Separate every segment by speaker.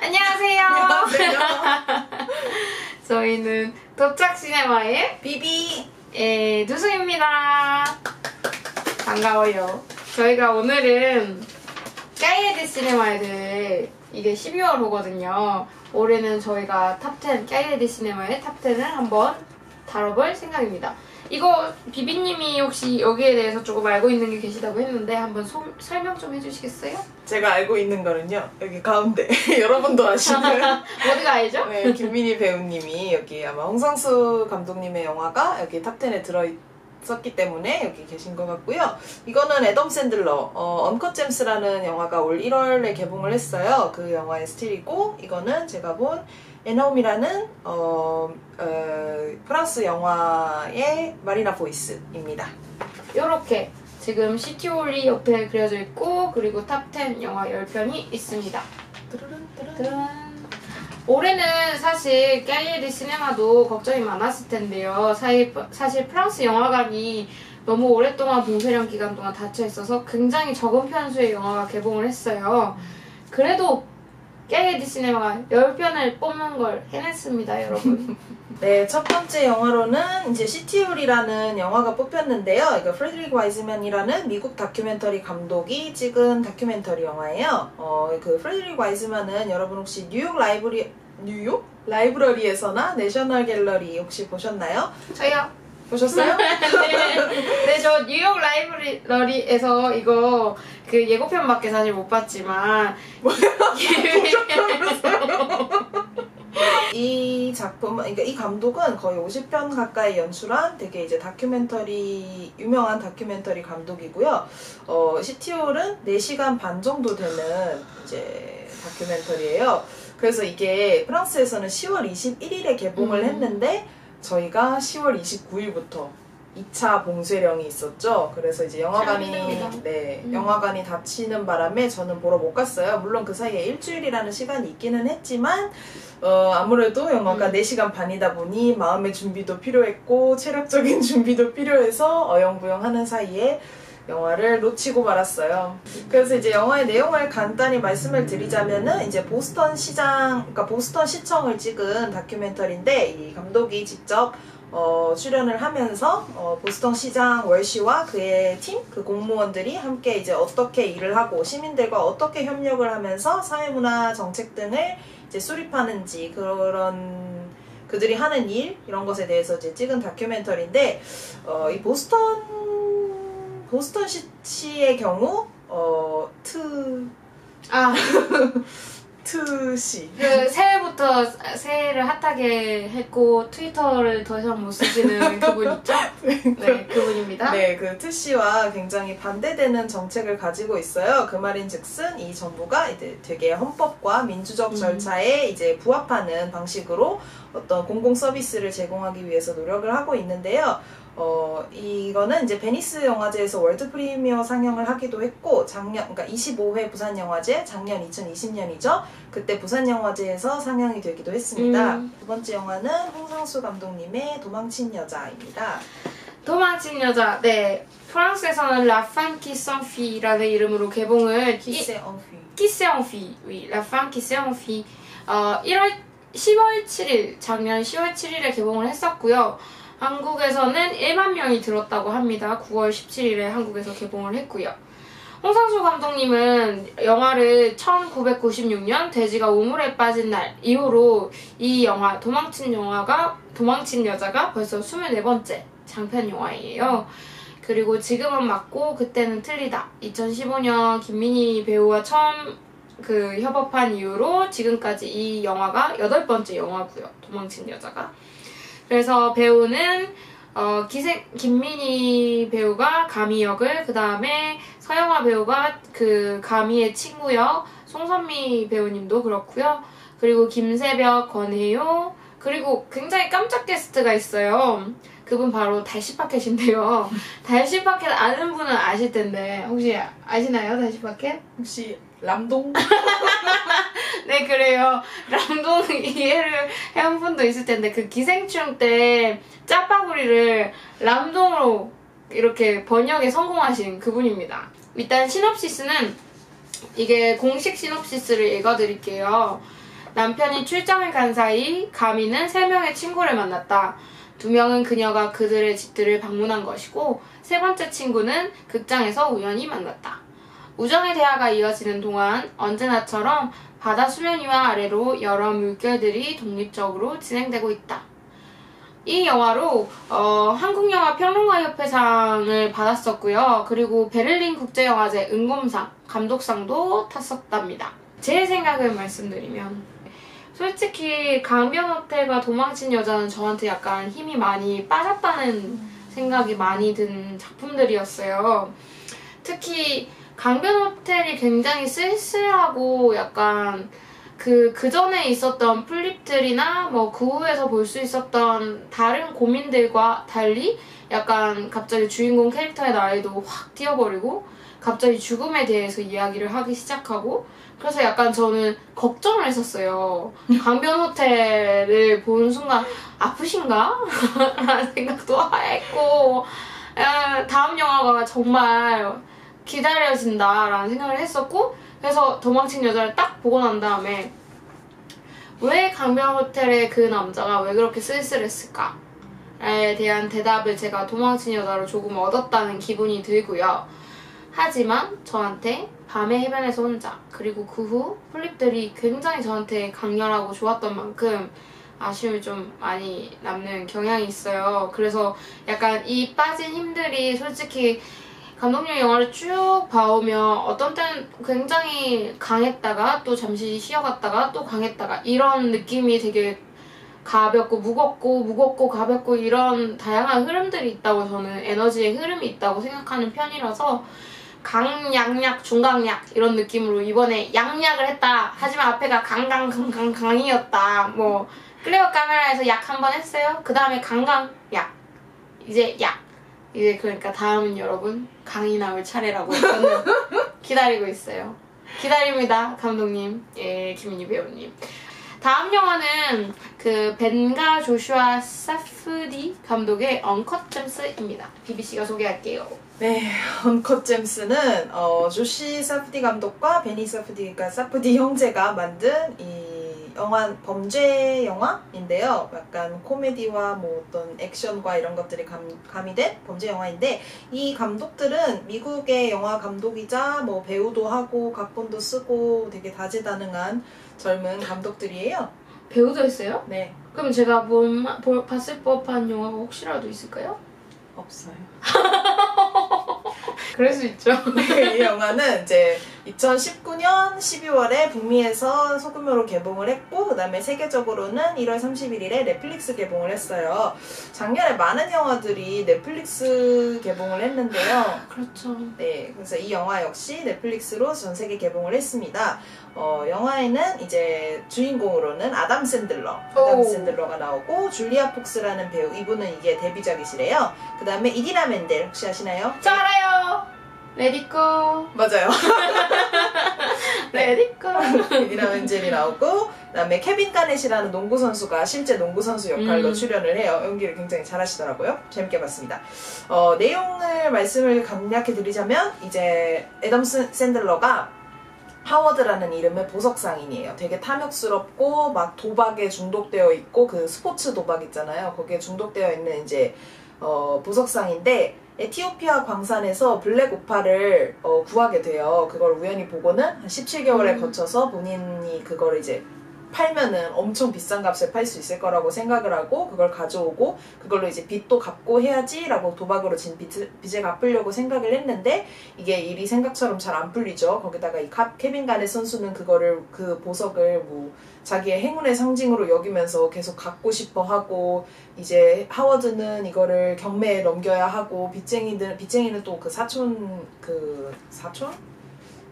Speaker 1: 안녕하세요.
Speaker 2: 안녕하세요.
Speaker 1: 저희는 도착시네마의
Speaker 2: 비비
Speaker 1: 두수입니다. 반가워요. 저희가 오늘은 까이에드 시네마에 대해 이게 12월호거든요. 올해는 저희가 탑10, 까이에드 시네마의 탑10을 한번 다뤄볼 생각입니다. 이거 비비님이 혹시 여기에 대해서 조금 알고 있는 게 계시다고 했는데 한번 설명 좀 해주시겠어요?
Speaker 2: 제가 알고 있는 거는요, 여기 가운데 여러분도 아시나요?
Speaker 1: 어디가 알죠?
Speaker 2: 네, 김민희 배우님이 여기 아마 홍상수 감독님의 영화가 여기 탑10에 들어있었기 때문에 여기 계신 것 같고요. 이거는 애덤 샌들러 언컷 잼스라는 영화가 올 1월에 개봉을 했어요. 그 영화의 스틸이고, 이거는 제가 본 에너미라는 프랑스 영화의 마리나 보이스입니다.
Speaker 1: 이렇게 지금 시티홀리 옆에 그려져 있고, 그리고 탑10 영화 10편이 있습니다. 짜란. 올해는 사실 까이에드 시네마도 걱정이 많았을 텐데요. 사실 프랑스 영화관이 너무 오랫동안 봉쇄령 기간 동안 닫혀 있어서 굉장히 적은 편수의 영화가 개봉을 했어요. 그래도 까이에드 시네마가 10편을 뽑는 걸 해냈습니다, 여러분.
Speaker 2: 네, 첫 번째 영화로는 이제 시티홀이라는 영화가 뽑혔는데요. 이거 프레드릭 와이즈맨이라는 미국 다큐멘터리 감독이 찍은 다큐멘터리 영화예요. 그 프레드릭 와이즈맨은 여러분 혹시 뉴욕 라이브러리에서나 내셔널 갤러리 혹시 보셨나요?
Speaker 1: 저요.
Speaker 2: 보셨어요?
Speaker 1: 네, 저 뉴욕 라이브러리에서 이거 그 예고편밖에 사실 못 봤지만
Speaker 2: 이 작품은, 그러니까 이 감독은 거의 50편 가까이 연출한 되게 이제 유명한 다큐멘터리 감독이고요. 시티홀은 4시간 반 정도 되는 이제 다큐멘터리예요. 그래서 이게 프랑스에서는 10월 21일에 개봉을 했는데 저희가 10월 29일부터 2차 봉쇄령이 있었죠. 그래서 이제 영화관이 닫히는 바람에 저는 보러 못 갔어요. 물론 그 사이에 일주일이라는 시간이 있기는 했지만 아무래도 영화가 4시간 반이다 보니 마음의 준비도 필요했고 체력적인 준비도 필요해서 어영부영하는 사이에 영화를 놓치고 말았어요. 그래서 이제 영화의 내용을 간단히 말씀을 드리자면은 이제 보스턴 시청을 찍은 다큐멘터리인데, 이 감독이 직접 출연을 하면서 보스턴 시장 월시와 그의 팀, 그 공무원들이 함께 이제 어떻게 일을 하고 시민들과 어떻게 협력을 하면서 사회문화 정책 등을 이제 수립하는지, 그들이 하는 일, 이런 것에 대해서 이제 찍은 다큐멘터리인데, 이 보스턴 시의 경우 트시
Speaker 1: 그 새해를 핫하게 했고 트위터를 더 이상 못 쓰시는 그분 있죠? 네, 그분입니다.
Speaker 2: 네, 그 트시와 굉장히 반대되는 정책을 가지고 있어요. 그 말인즉슨 이 정부가 이제 되게 헌법과 민주적 절차에 이제 부합하는 방식으로 어떤 공공 서비스를 제공하기 위해서 노력을 하고 있는데요. 이거는 이제 베니스 영화제에서 월드 프리미어 상영을 하기도 했고, 그러니까 25회 부산 영화제, 작년 2020년이죠. 그때 부산 영화제에서 상영이 되기도 했습니다. 두 번째 영화는 홍상수 감독님의 도망친 여자입니다.
Speaker 1: 도망친 여자, 네. 프랑스에서는 La Femme qui s'enfui라는 이름으로 개봉을 Qui s'enfuit, oui, La Femme qui s'enfuit. 10월 7일, 작년 10월 7일에 개봉을 했었고요. 한국에서는 1만 명이 들었다고 합니다. 9월 17일에 한국에서 개봉을 했고요. 홍상수 감독님은 영화를 1996년 돼지가 우물에 빠진 날 이후로 이 영화 도망친 여자가 벌써 24번째 장편 영화예요. 그리고 지금은 맞고 그때는 틀리다. 2015년 김민희 배우와 처음 협업한 이후로 지금까지 이 영화가 8번째 영화고요. 도망친 여자가. 그래서 배우는 김민희 배우가 가미 역을, 그 다음에 서영아 배우가 그 가미의 친구 역, 송선미 배우님도 그렇고요. 그리고 김세벽, 권혜요, 그리고 굉장히 깜짝 게스트가 있어요. 그분 바로 달시파켓인데요. 달시파켓 아는 분은 아실 텐데 혹시 아시나요? 달시파켓?
Speaker 2: 혹시 람동?
Speaker 1: 네, 그래요. 람동 이해를 해온 분도 있을 텐데 그 기생충 때 짜파구리를 람동으로 이렇게 번역에 성공하신 그분입니다. 일단 시놉시스는 이게 공식 시놉시스를 읽어드릴게요. 남편이 출장을 간 사이 가미는 3명의 친구를 만났다. 2명은 그녀가 그들의 집들을 방문한 것이고 3번째 친구는 극장에서 우연히 만났다. 우정의 대화가 이어지는 동안 언제나처럼 바다 수면 위와 아래로 여러 물결들이 독립적으로 진행되고 있다. 이 영화로 한국영화평론가협회상을 받았었고요. 그리고 베를린 국제영화제 은곰상, 감독상도 탔었답니다. 제 생각을 말씀드리면 솔직히 강변호텔과 도망친 여자는 저한테 약간 힘이 많이 빠졌다는 생각이 많이 든 작품들이었어요. 특히 강변호텔이 굉장히 쓸쓸하고 약간 그 전에 있었던 플립들이나 뭐 그 후에서 볼 수 있었던 다른 고민들과 달리 약간 갑자기 주인공 캐릭터의 나이도 확 띄어버리고 갑자기 죽음에 대해서 이야기를 하기 시작하고 그래서 약간 저는 걱정을 했었어요. 강변호텔을 보는 순간 아프신가? 라는 생각도 했고 다음 영화가 정말 기다려진다라는 생각을 했었고 그래서 도망친 여자를 딱 보고 난 다음에 왜 강변호텔의 그 남자가 왜 그렇게 쓸쓸했을까에 대한 대답을 제가 도망친 여자로 조금 얻었다는 기분이 들고요. 하지만 저한테 밤의 해변에서 혼자 그리고 그 후 플립들이 굉장히 저한테 강렬하고 좋았던 만큼 아쉬움이 좀 많이 남는 경향이 있어요. 그래서 약간 이 빠진 힘들이 솔직히 감독님 영화를 쭉 봐오면 어떤 때는 굉장히 강했다가 또 잠시 쉬어갔다가 또 강했다가 이런 느낌이 되게 가볍고 무겁고 가볍고 이런 다양한 흐름들이 있다고 저는 에너지의 흐름이 있다고 생각하는 편이라서 강약약 중강약 이런 느낌으로 이번에 약약을 했다. 하지만 앞에가 강이었다. 뭐 클레어 카메라에서 약 한 번 했어요. 그 다음에 강약 이제 약 이제 그러니까 다음은 여러분 강이 나올 차례라고 저는 기다리고 있어요. 기다립니다 감독님. 예, 김민희 배우님. 다음 영화는 그 벤가 조슈아 사프디 감독의 언컷 잼스입니다. BBC가 소개할게요.
Speaker 2: 네, 언컷 잼스는 조시 사프디 감독과 베니 사프디, 그러니까 사프디 형제가 만든 이 영화, 범죄 영화인데요. 약간 코미디와 뭐 어떤 액션과 이런 것들이 가미된 범죄 영화인데 이 감독들은 미국의 영화 감독이자 뭐 배우도 하고 각본도 쓰고 되게 다재다능한 젊은 감독들이에요.
Speaker 1: 배우도 했어요?
Speaker 2: 네.
Speaker 1: 그럼 제가 봤을 법한 영화가 혹시라도 있을까요?
Speaker 2: 없어요.
Speaker 1: 그럴 수 있죠.
Speaker 2: 이 영화는 이제 2019년 12월에 북미에서 소규모로 개봉을 했고 그 다음에 세계적으로는 1월 31일에 넷플릭스 개봉을 했어요. 작년에 많은 영화들이 넷플릭스 개봉을 했는데요.
Speaker 1: 그렇죠.
Speaker 2: 네, 그래서 이 영화 역시 넷플릭스로 전 세계 개봉을 했습니다. 영화에는 이제 주인공으로는 아담 샌들러가 나오고 줄리아 폭스라는 배우, 이분은 이게 데뷔작이시래요. 그 다음에 이디나 멘델 혹시 아시나요?
Speaker 1: 저 알아요. 레디코.
Speaker 2: 맞아요.
Speaker 1: 레디코.
Speaker 2: 이디나 멘델이 나오고 그 다음에 케빈 가넷이라는 농구 선수가 실제 농구 선수 역할로 출연을 해요. 연기를 굉장히 잘하시더라고요. 재밌게 봤습니다. 내용을 말씀을 간략히 드리자면 이제 애덤 샌들러가 하워드라는 이름의 보석상인이에요. 되게 탐욕스럽고 막 도박에 중독되어 있고 그 스포츠 도박 있잖아요. 거기에 중독되어 있는 이제 보석상인데 에티오피아 광산에서 블랙 오파를 구하게 돼요. 그걸 우연히 보고는 한 17개월에 거쳐서 본인이 그걸 이제 팔면은 엄청 비싼 값에 팔 수 있을 거라고 생각을 하고 그걸 가져오고 그걸로 이제 빚도 갚고 해야지 라고 도박으로 진 빚을 갚으려고 생각을 했는데 이게 일이 생각처럼 잘 안 풀리죠. 거기다가 이 케빈 가넷 선수는 그 보석을 뭐 자기의 행운의 상징으로 여기면서 계속 갖고 싶어 하고 이제 하워드는 이거를 경매에 넘겨야 하고 빚쟁이는 또 그 사촌?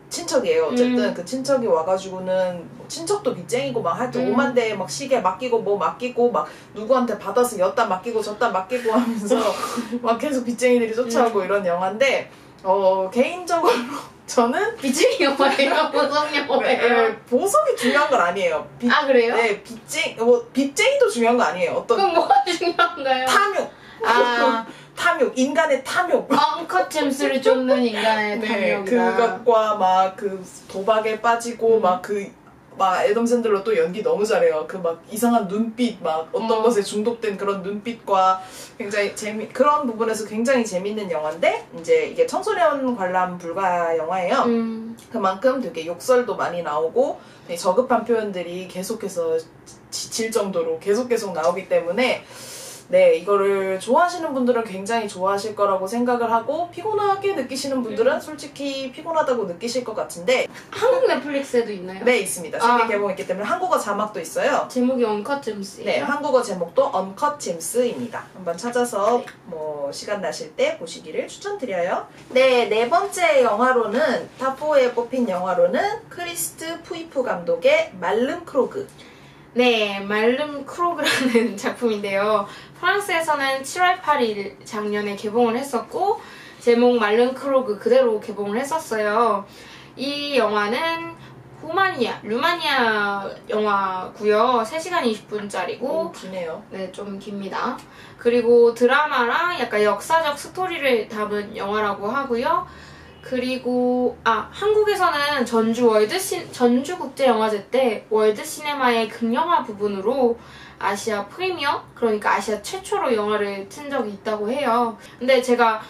Speaker 2: 친척이에요. 어쨌든 그 친척이 와가지고는 친척도 빚쟁이고 막 하여튼 오만대 막 시계 맡기고 뭐 맡기고 막 누구한테 받아서 였다 맡기고 저다 맡기고 하면서 막 계속 빚쟁이들이 쫓아오고 이런 영화인데 개인적으로 저는
Speaker 1: 빚쟁이 영화예요? 보석 영화예요?
Speaker 2: 보석이 중요한 건 아니에요.
Speaker 1: 아 그래요?
Speaker 2: 네, 빚쟁이도 중요한 거 아니에요.
Speaker 1: 그럼 뭐가 중요한가요?
Speaker 2: 탐욕. 탐욕, 인간의 탐욕.
Speaker 1: 언컷 잼스를 쫓는 인간의
Speaker 2: 네,
Speaker 1: 탐욕이다.
Speaker 2: 그것과 막 그 도박에 빠지고 막 그 막 애덤 샌들러 또 연기 너무 잘해요. 그 막 이상한 눈빛, 막 어떤 것에 중독된 그런 눈빛과 굉장히 그런 부분에서 굉장히 재밌는 영화인데, 이제 이게 청소년 관람 불가 영화예요. 그만큼 되게 욕설도 많이 나오고 되게 저급한 표현들이 계속해서 지칠 정도로 계속 나오기 때문에, 네, 이거를 좋아하시는 분들은 굉장히 좋아하실 거라고 생각을 하고, 피곤하게 느끼시는 분들은 솔직히 피곤하다고 느끼실 것 같은데.
Speaker 1: 한국 넷플릭스에도 있나요?
Speaker 2: 네, 있습니다. 세계 개봉했기 때문에 한국어 자막도 있어요.
Speaker 1: 제목이 언컷 잼스예요?
Speaker 2: 네, 한국어 제목도 언컷 잼스입니다. 한번 찾아서 뭐 시간 나실 때 보시기를 추천드려요. 네, 네 번째 영화로는 탑4에 뽑힌 영화로는 크리스트 푸이프 감독의 말름 크로그.
Speaker 1: 네, 말름 크로그라는 작품인데요. 프랑스에서는 7월 8일 작년에 개봉을 했었고, 제목 말름 크로그 그대로 개봉을 했었어요. 이 영화는 루마니아 영화고요. 3시간 20분짜리고
Speaker 2: 기네요.
Speaker 1: 네, 좀 깁니다. 그리고 드라마랑 약간 역사적 스토리를 담은 영화라고 하고요. 그리고 한국에서는 전주국제영화제 때 월드시네마의 극영화 부분으로 아시아 프리미어, 그러니까 아시아 최초로 영화를 튼 적이 있다고 해요. 근데 제가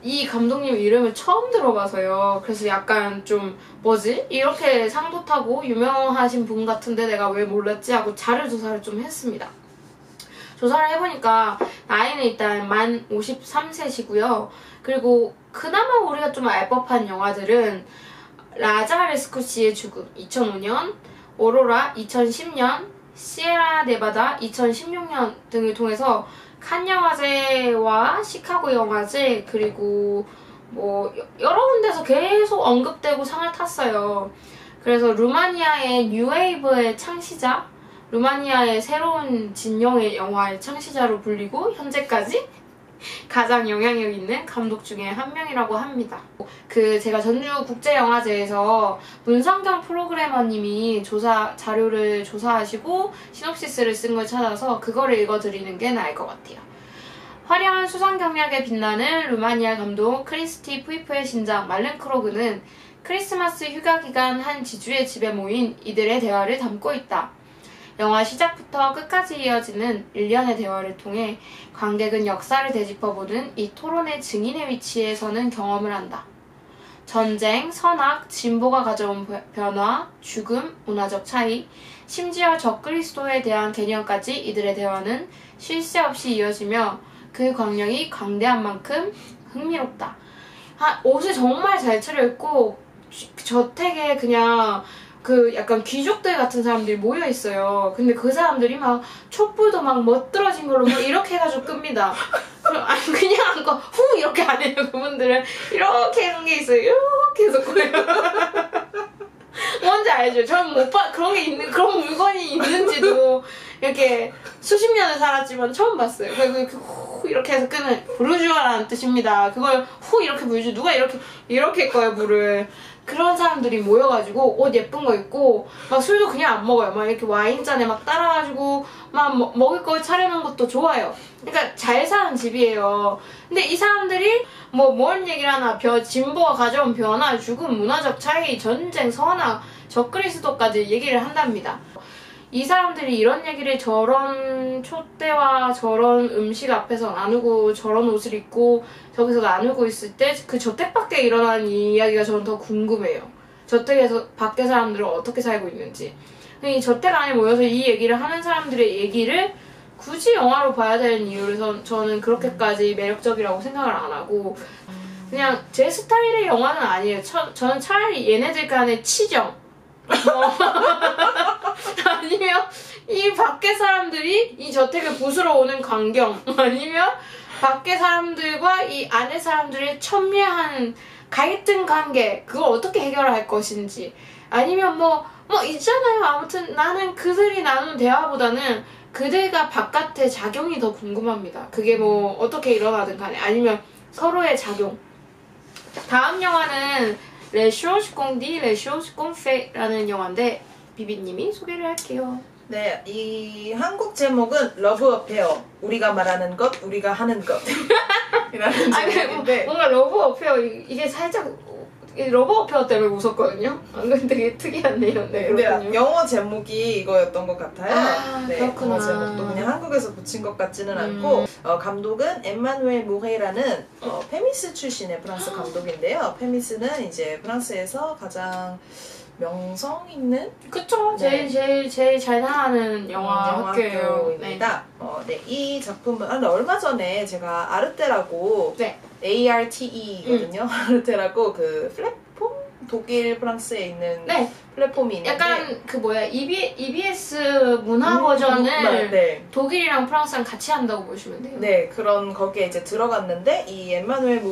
Speaker 1: 이 감독님 이름을 처음 들어봐서요. 그래서 약간 좀 뭐지? 이렇게 상도 타고 유명하신 분 같은데 내가 왜 몰랐지? 하고 자료 조사를 좀 했습니다. 조사를 해보니까 나이는 일단 만 53세시고요. 그리고 그나마 우리가 좀 알 법한 영화들은 라자 레스쿠시의 죽음 2005년, 오로라 2010년, 시에라 네바다 2016년 등을 통해서 칸 영화제와 시카고 영화제, 그리고 뭐 여러 군데서 계속 언급되고 상을 탔어요. 그래서 루마니아의 뉴웨이브의 창시자, 루마니아의 새로운 진영의 영화의 창시자로 불리고 현재까지 가장 영향력 있는 감독 중에 한 명이라고 합니다. 제가 전주국제영화제에서 문성경 프로그래머님이 자료를 조사하시고 시놉시스를 쓴 걸 찾아서 그거를 읽어드리는 게 나을 것 같아요. 화려한 수상 경력에 빛나는 루마니아 감독 크리스티 푸이프의 신작 말름 크로그는 크리스마스 휴가 기간 한 지주의 집에 모인 이들의 대화를 담고 있다. 영화 시작부터 끝까지 이어지는 일련의 대화를 통해 관객은 역사를 되짚어보는 이 토론의 증인의 위치에 서는 경험을 한다. 전쟁, 선악, 진보가 가져온 변화, 죽음, 문화적 차이, 심지어 적그리스도에 대한 개념까지 이들의 대화는 쉴 새 없이 이어지며 그 광력이 광대한 만큼 흥미롭다. 옷을 정말 잘 차려입고 저택에 그냥 약간 귀족들 같은 사람들이 모여있어요. 근데 그 사람들이 막 촛불도 막 멋들어진 걸로 막 이렇게 해가지고 끕니다. 그냥 후 이렇게 안 해요. 그분들은 이렇게 한 게 있어요. 이렇게 해서 꺼요. 뭔지 알죠? 저는 못 봐, 그런 물건이 있는지도 이렇게 수십 년을 살았지만 처음 봤어요. 그리고 후 이렇게 해서 끄는 부르주아라는 뜻입니다. 그걸 후 이렇게 부르주, 누가 이렇게 꺼요, 물을. 그런 사람들이 모여가지고 옷 예쁜 거 입고 막 술도 그냥 안 먹어요. 막 이렇게 와인잔에 막 따라가지고 막 먹을 거 차려놓은 것도 좋아요. 그러니까 잘 사는 집이에요. 근데 이 사람들이 뭔 얘기를 하나, 진보가 가져온 변화, 죽음, 문화적 차이, 전쟁, 선악, 적그리스도까지 얘기를 한답니다. 이 사람들이 이런 얘기를 저런 촛대와 저런 음식 앞에서 나누고 저런 옷을 입고 저기서 나누고 있을 때 그 저택 밖에 일어나는 이야기가 저는 더 궁금해요. 저택에서 밖에 사람들은 어떻게 살고 있는지. 이 저택 안에 모여서 이 얘기를 하는 사람들의 얘기를 굳이 영화로 봐야 되는 이유를 저는 그렇게까지 매력적이라고 생각을 안 하고 그냥 제 스타일의 영화는 아니에요. 저는 차라리 얘네들 간의 치정 아니면 이 밖에 사람들이 이 저택을 부수러 오는 광경, 아니면 밖에 사람들과 이 안에 사람들의 첨예한 갈등 관계, 그걸 어떻게 해결할 것인지, 아니면 있잖아요. 아무튼 나는 그들이 나눈 대화보다는 그들과 바깥의 작용이 더 궁금합니다. 그게 어떻게 일어나든 간에, 아니면 서로의 작용. 다음 영화는 레쇼스 공디, 레쇼스 공페라는 영화인데 비비님이 소개를 할게요.
Speaker 2: 네, 이 한국 제목은 러브 어페어, 우리가 말하는 것, 우리가 하는 것 이라는 제목인데
Speaker 1: 뭔가 러브 어페어 이게 살짝 러버 페어 때문에 웃었거든요. 근데 되게 특이한데요. 네,
Speaker 2: 근데
Speaker 1: 그렇군요.
Speaker 2: 영어 제목이 이거였던 것 같아요. 네,
Speaker 1: 그렇구나.
Speaker 2: 영어 제목도 그냥 한국에서 붙인 것 같지는 않고 감독은 엠마누엘 모헤라는 페미스 출신의 프랑스 감독인데요. 페미스는 이제 프랑스에서 가장 명성 있는
Speaker 1: 그쵸.
Speaker 2: 네.
Speaker 1: 제일 잘 나가는 영화
Speaker 2: 학교입니다. 네. 이 작품은 얼마 전에 제가 아르테라고
Speaker 1: 네.
Speaker 2: ARTE거든요. 아르테라고 그 플랫폼? 독일 프랑스에 있는
Speaker 1: 네.
Speaker 2: 플랫폼이 있는데
Speaker 1: 약간 그 뭐야 EBS 문화 버전을
Speaker 2: 네.
Speaker 1: 독일이랑 프랑스랑 같이 한다고 보시면 돼요.
Speaker 2: 네, 그런 거기에 이제 들어갔는데 이 엠마누엘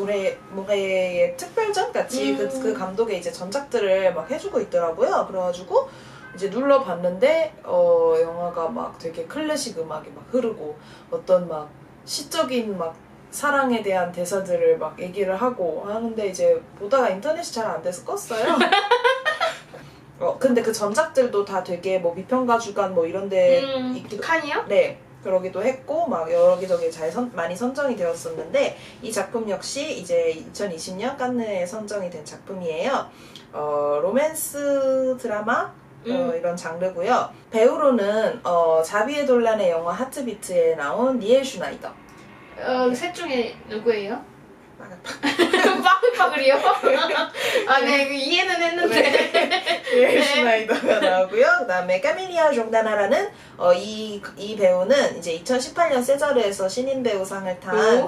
Speaker 2: 모레의 특별전 같이 그 감독의 이제 전작들을 막 해주고 있더라고요. 그래가지고 이제 눌러봤는데 영화가 막 되게 클래식 음악이 막 흐르고 어떤 막 시적인 막 사랑에 대한 대사들을 막 얘기를 하고 하는데 이제 보다가 인터넷이 잘 안 돼서 껐어요. 근데 그 전작들도 다 되게 뭐 비평가 주간 뭐 이런데 있기도
Speaker 1: 칸이요?
Speaker 2: 네. 그러기도 했고 막 여기저기 많이 선정이 되었었는데 이 작품 역시 이제 2020년 칸느에 선정이 된 작품이에요. 로맨스 드라마 이런 장르고요. 배우로는 자비의 돌란의 영화 하트비트에 나온 니엘 슈나이더.
Speaker 1: 셋 중에 누구예요? 빠글빠글이요? 네, 이해는 했는데.
Speaker 2: 니엘 슈나이더가 나오고요. 그 다음에 까밀리아 종다나라는 이 배우는 이제 2018년 세자르에서 신인 배우상을 탄.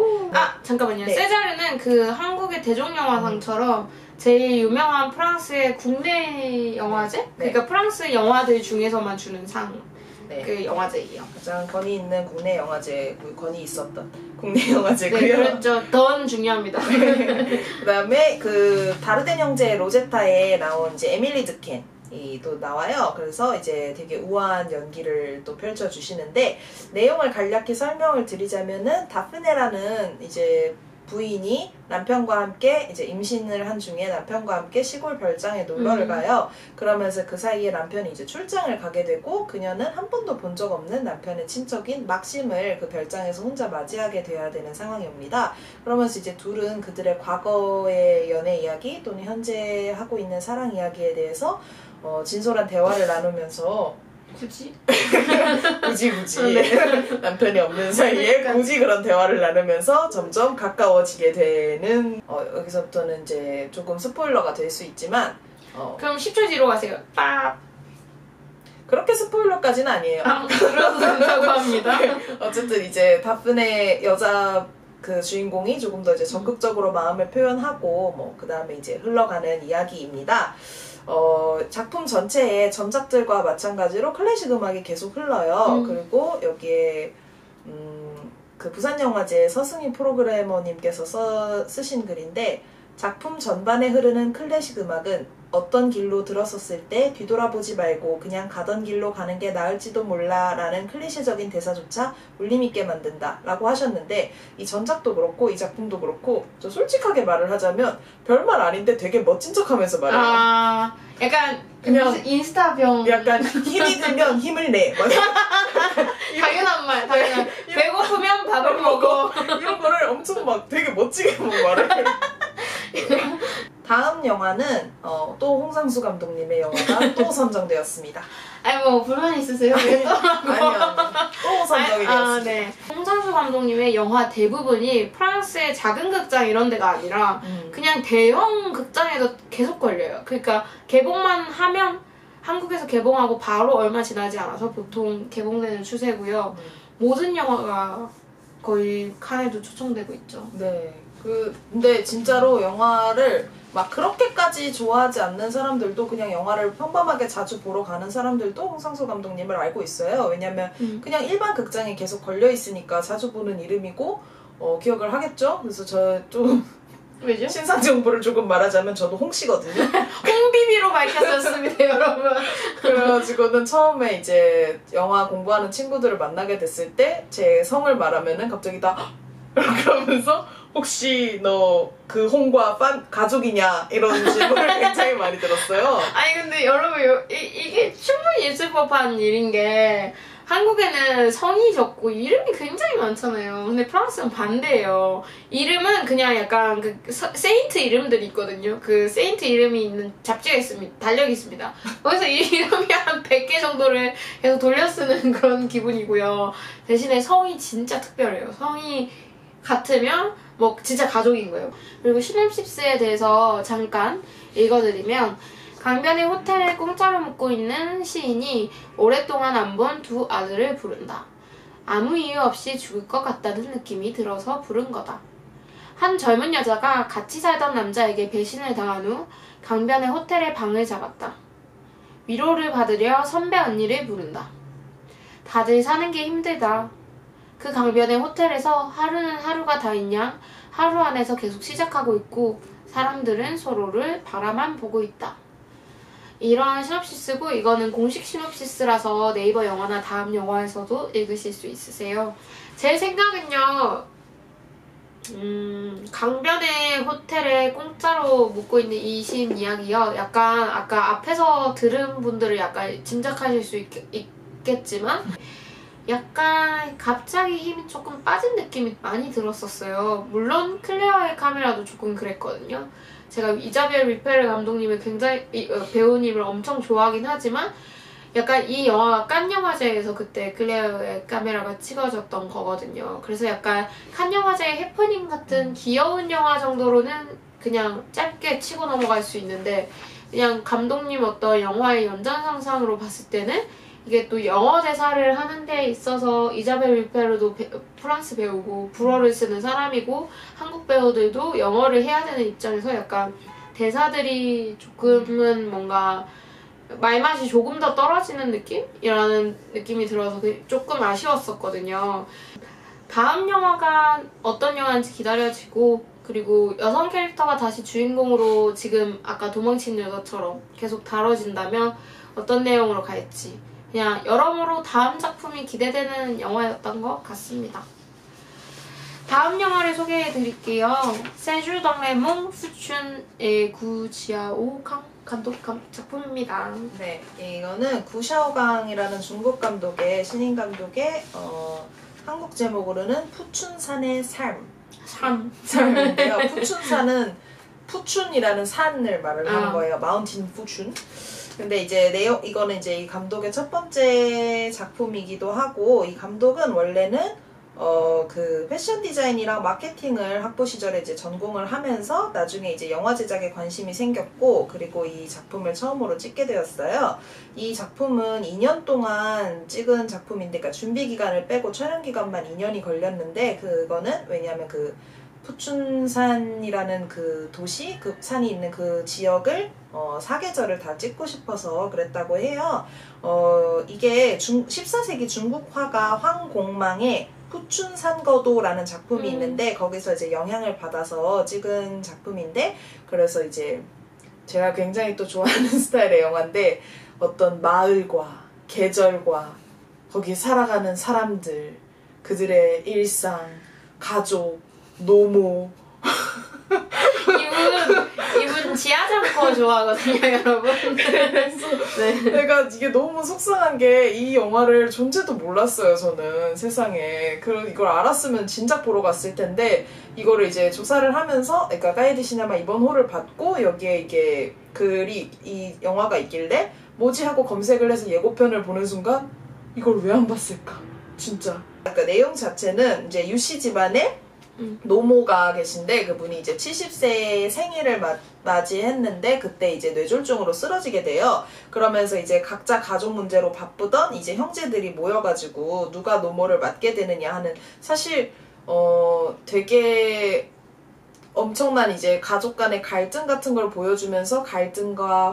Speaker 1: 잠깐만요.
Speaker 2: 네.
Speaker 1: 세자르는 그 한국의 대종영화상처럼 제일 유명한 프랑스의 국내 영화제?
Speaker 2: 네.
Speaker 1: 그러니까 프랑스 영화들 중에서만 주는 상.
Speaker 2: 네.
Speaker 1: 그 영화제예요.
Speaker 2: 가장 권위 있는 국내 영화제, 권위 있었던 국내 영화제고요.
Speaker 1: 네, 그렇죠. 더 중요합니다.
Speaker 2: 그 다음에 그 다르덴 형제 로제타에 나온 이제 에밀리 드켄이 또 나와요. 그래서 이제 되게 우아한 연기를 또 펼쳐주시는데 내용을 간략히 설명을 드리자면은 다프네라는 이제 부인이 남편과 함께 이제 임신을 한 중에 남편과 함께 시골 별장에 놀러를 가요. 그러면서 그 사이에 남편이 이제 출장을 가게 되고 그녀는 한 번도 본 적 없는 남편의 친척인 막심을 그 별장에서 혼자 맞이하게 돼야 되는 상황이 옵니다. 그러면서 이제 둘은 그들의 과거의 연애 이야기 또는 현재 하고 있는 사랑 이야기에 대해서 진솔한 대화를 나누면서
Speaker 1: 굳이
Speaker 2: 네. 남편이 없는 사이에 굳이 그런 대화를 나누면서 점점 가까워지게 되는 여기서부터는 이제 조금 스포일러가 될 수 있지만
Speaker 1: 그럼 10초 뒤로 가세요. 빡.
Speaker 2: 그렇게 스포일러까지는 아니에요.
Speaker 1: 그래도 된다고 합니다.
Speaker 2: 어쨌든 이제 다프네 여자 그 주인공이 조금 더 이제 적극적으로 마음을 표현하고 뭐 그 다음에 이제 흘러가는 이야기입니다. 작품 전체에 전작들과 마찬가지로 클래식 음악이 계속 흘러요. 그리고 여기에 그 부산영화제 서승희 프로그래머님께서 쓰신 글인데 작품 전반에 흐르는 클래식 음악은 어떤 길로 들어섰을 때 뒤돌아보지 말고 그냥 가던 길로 가는 게 나을지도 몰라 라는 클리셰적인 대사조차 울림있게 만든다 라고 하셨는데 이 전작도 그렇고 이 작품도 그렇고 저 솔직하게 말을 하자면 별말 아닌데 되게 멋진 척하면서 말해요.
Speaker 1: 약간
Speaker 2: 그냥
Speaker 1: 인스타병
Speaker 2: 약간 힘이 들면 힘을 내
Speaker 1: 당연한 말 당연한 배고프면 밥을 먹어
Speaker 2: 이런 거를 엄청 막 되게 멋지게 말해. 다음 영화는 또 홍상수 감독님의 영화가 또 선정되었습니다.
Speaker 1: 아니 뭐 불만 있으세요? 왜 또?
Speaker 2: 아니요. 또 선정이 되었습니다.
Speaker 1: 네. 홍상수 감독님의 영화 대부분이 프랑스의 작은 극장 이런 데가 아니라 그냥 대형 극장에도 계속 걸려요. 그러니까 개봉만 하면 한국에서 개봉하고 바로 얼마 지나지 않아서 보통 개봉되는 추세고요. 모든 영화가 거의 칸에도 초청되고 있죠.
Speaker 2: 네. 근데 진짜로 영화를 막 그렇게까지 좋아하지 않는 사람들도 그냥 영화를 평범하게 자주 보러 가는 사람들도 홍상수 감독님을 알고 있어요. 왜냐면 그냥 일반 극장에 계속 걸려 있으니까 자주 보는 이름이고 기억을 하겠죠? 그래서 저 좀
Speaker 1: 왜죠?
Speaker 2: 신상 정보를 조금 말하자면 저도 홍씨거든요.
Speaker 1: 홍비비로 밝혔었습니다, 여러분.
Speaker 2: 그래가지고는 처음에 이제 영화 공부하는 친구들을 만나게 됐을 때 제 성을 말하면은 갑자기 다 그러면서 혹시 너 그 홍과 가족이냐 이런 질문을 굉장히 많이 들었어요.
Speaker 1: 아니 근데 여러분 이게 충분히 있을 법한 일인 게 한국에는 성이 적고 이름이 굉장히 많잖아요. 근데 프랑스는 반대예요. 이름은 그냥 약간 그 세인트 이름들이 있거든요. 그 세인트 이름이 있는 잡지가 있습니다. 달력이 있습니다. 거기서 이 이름이 한 100개 정도를 계속 돌려 쓰는 그런 기분이고요. 대신에 성이 진짜 특별해요. 성이 같으면 뭐 진짜 가족인 거예요. 그리고 시놉시스에 대해서 잠깐 읽어드리면 강변의 호텔에 공짜로 묵고 있는 시인이 오랫동안 안 본 두 아들을 부른다. 아무 이유 없이 죽을 것 같다는 느낌이 들어서 부른 거다. 한 젊은 여자가 같이 살던 남자에게 배신을 당한 후 강변의 호텔에 방을 잡았다. 위로를 받으려 선배 언니를 부른다. 다들 사는 게 힘들다. 그 강변의 호텔에서 하루는 하루가 다인 양 하루 안에서 계속 시작하고 있고 사람들은 서로를 바라만 보고 있다. 이런 시놉시스고 이거는 공식 시놉시스라서 네이버 영화나 다음 영화에서도 읽으실 수 있으세요. 제 생각은요. 강변의 호텔에 공짜로 묵고 있는 이 시인 이야기요. 약간 아까 앞에서 들은 분들은 약간 짐작하실 수 있겠지만 약간 갑자기 힘이 조금 빠진 느낌이 많이 들었었어요. 물론 클레어의 카메라도 조금 그랬거든요. 제가 이자벨 리페르 감독님을 굉장히 배우님을 엄청 좋아하긴 하지만 약간 이 영화가 칸 영화제에서 그때 클레어의 카메라가 찍어졌던 거거든요. 그래서 약간 칸 영화제의 해프닝 같은 귀여운 영화 정도로는 그냥 짧게 치고 넘어갈 수 있는데 그냥 감독님 어떤 영화의 연장선상으로 봤을 때는 이게 또 영어 대사를 하는 데 있어서 이자벨 리페르도 프랑스 배우고 불어를 쓰는 사람이고 한국 배우들도 영어를 해야 되는 입장에서 약간 대사들이 조금은 뭔가 말맛이 조금 더 떨어지는 느낌이라는 느낌이 들어서 조금 아쉬웠었거든요. 다음 영화가 어떤 영화인지 기다려지고 그리고 여성 캐릭터가 다시 주인공으로 지금 아까 도망친 여자처럼 계속 다뤄진다면 어떤 내용으로 갈지 그냥 여러모로 다음 작품이 기대되는 영화였던 것 같습니다. 다음 영화를 소개해드릴게요. 세주 덩레몽 수춘의 구지아오 감독 작품입니다.
Speaker 2: 네, 이거는 구샤오강이라는 중국 감독의 신인 감독의 한국 제목으로는 푸춘산의 삶인데요. 푸춘산은 푸춘이라는 산을 말을 하는 거예요. 마운틴 푸춘. 근데 이제 이거는 이제 이 감독의 첫 번째 작품이기도 하고 이 감독은 원래는 그 패션 디자인이랑 마케팅을 학부 시절에 이제 전공을 하면서 나중에 이제 영화 제작에 관심이 생겼고 그리고 이 작품을 처음으로 찍게 되었어요. 이 작품은 2년 동안 찍은 작품인데 그러니까 준비 기간을 빼고 촬영 기간만 2년이 걸렸는데 그거는 왜냐하면 그 푸춘산이라는 그 도시, 그 산이 있는 그 지역을 사계절을 다 찍고 싶어서 그랬다고 해요. 이게 14세기 중국 화가 황공망의 푸춘산거도라는 작품이 있는데 거기서 이제 영향을 받아서 찍은 작품인데 그래서 이제 제가 굉장히 또 좋아하는 스타일의 영화인데 어떤 마을과 계절과 거기 살아가는 사람들 그들의 일상, 가족, 노모
Speaker 1: 이분 지하장터 좋아하거든요, 여러분.
Speaker 2: 그래서 내가 이게 너무 속상한 게 이 영화를 존재도 몰랐어요, 저는 세상에. 이걸 알았으면 진작 보러 갔을 텐데 이거를 이제 조사를 하면서 그러니까 가이드 시네마 이번 호를 받고 여기에 이게 이 영화가 있길래 뭐지 하고 검색을 해서 예고편을 보는 순간 이걸 왜 안 봤을까? 진짜. 그러니까 내용 자체는 이제 유씨 집안에 노모가 계신데 그분이 이제 70세 생일을 맞이했는데 그때 이제 뇌졸중으로 쓰러지게 돼요. 그러면서 이제 각자 가족 문제로 바쁘던 이제 형제들이 모여가지고 누가 노모를 맡게 되느냐 하는 사실 되게 엄청난 이제 가족 간의 갈등 같은 걸 보여주면서 갈등과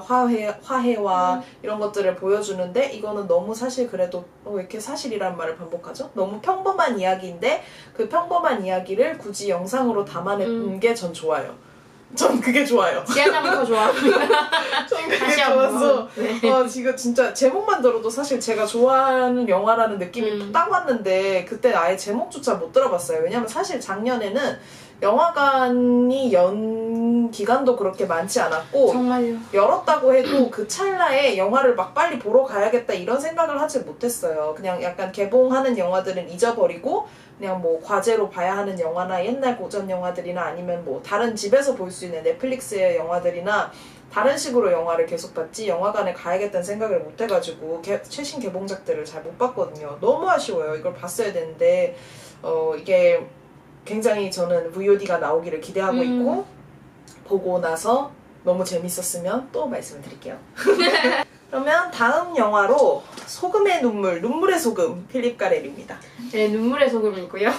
Speaker 2: 화해와 이런 것들을 보여주는데 이거는 너무 사실 그래도 왜 이렇게 사실이란 말을 반복하죠? 너무 평범한 이야기인데 그 평범한 이야기를 굳이 영상으로 담아낸 게 전 좋아요. 전 그게 좋아요.
Speaker 1: 지하자부터 좋아합니다.
Speaker 2: 전 그게 좋아서
Speaker 1: 네.
Speaker 2: 지금 진짜 제목만 들어도 사실 제가 좋아하는 영화라는 느낌이 딱 왔는데 그때 아예 제목조차 못 들어봤어요. 왜냐면 사실 작년에는 영화관이 연 기간도 그렇게 많지 않았고
Speaker 1: 정말요.
Speaker 2: 열었다고 해도 그 찰나에 영화를 막 빨리 보러 가야겠다 이런 생각을 하지 못했어요. 그냥 약간 개봉하는 영화들은 잊어버리고 그냥 뭐 과제로 봐야 하는 영화나 옛날 고전 영화들이나 아니면 뭐 다른 집에서 볼 수 있는 넷플릭스의 영화들이나 다른 식으로 영화를 계속 봤지 영화관에 가야겠다는 생각을 못 해가지고 최신 개봉작들을 잘 못 봤거든요. 너무 아쉬워요. 이걸 봤어야 되는데 이게 굉장히 저는 VOD가 나오기를 기대하고 있고 보고 나서 너무 재밌었으면 또 말씀을 드릴게요. 그러면 다음 영화로 소금의 눈물, 눈물의 소금, 필립 가렐입니다.
Speaker 1: 네, 눈물의 소금이고요.